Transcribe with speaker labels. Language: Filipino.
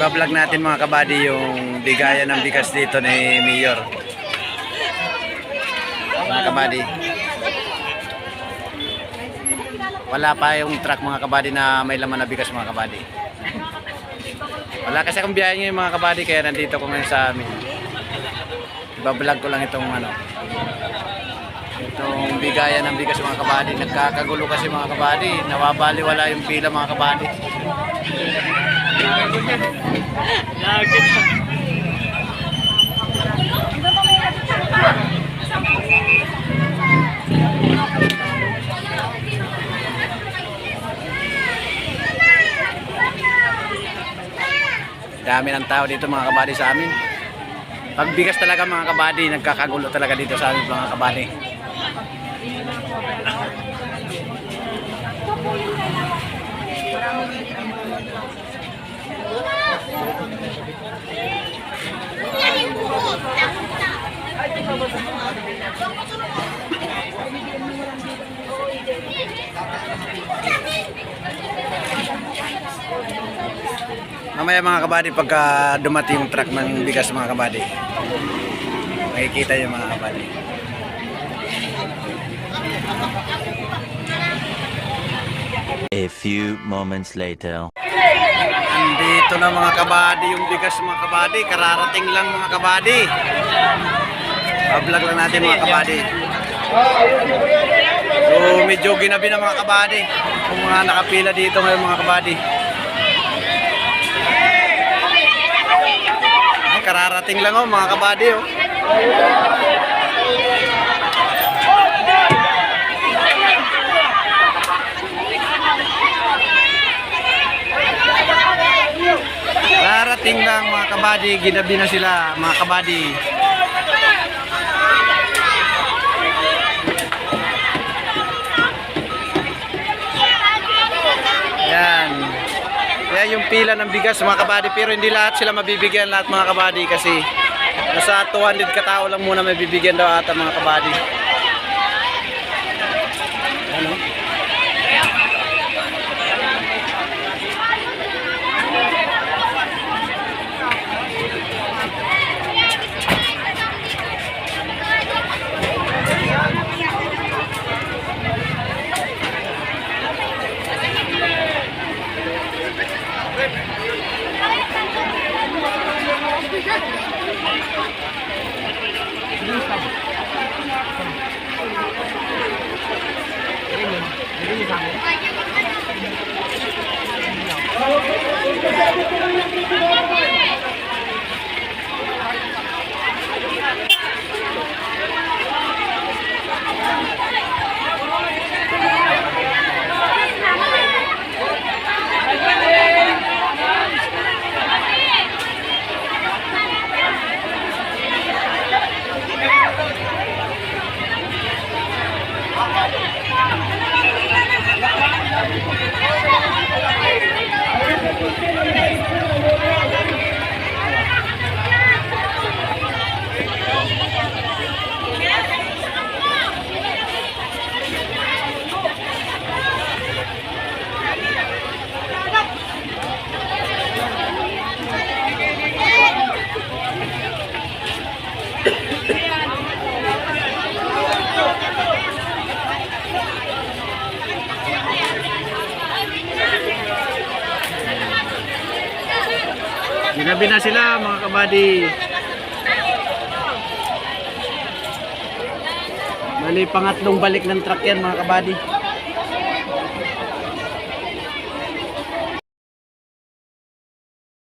Speaker 1: Iba-vlog natin mga kabady yung bigayan ng bigas dito ni Mayor. Mga kabady, wala pa yung truck mga kabady na may laman na bigas mga kabady. Wala kasi akong biyahe ngayon mga kabady, kaya nandito ko ngayon sa amin. Iba-vlog ko lang itong itong bigayan ng bigas mga kabady. Nagkakagulo kasi mga kabady, nawabaliwala yung pila mga kabady.
Speaker 2: Lagit.
Speaker 1: Dami ng tao dito mga kabady sa amin. Pagbigas talaga mga kabady, nagkakagulo talaga dito sa amin mga kabady. Mamaya mga kabady, pagka dumating yung truck ng bigas mga kabady, makikita yung mga kabady.
Speaker 3: A few moments later.
Speaker 1: Andito na mga kabady yung bigas mga kabady, kararating lang mga kabady. Pa-vlog lang natin mga kabady. So medyo ginabi na mga kabady, kung mga nakapila dito ngayon mga kabady. Ay, kararating lang oh mga kabady oh. Kararating lang mga kabady, ginabi na sila mga kabady. Yan. Kaya yung pila ng bigas mga kabady, pero hindi lahat sila mabibigyan lahat mga kabady kasi nasa 200 katao lang muna mabibigyan daw ata mga kabady. Ano? Ginabi na sila mga kabady. Bali, pangatlong balik ng truck yan mga kabady.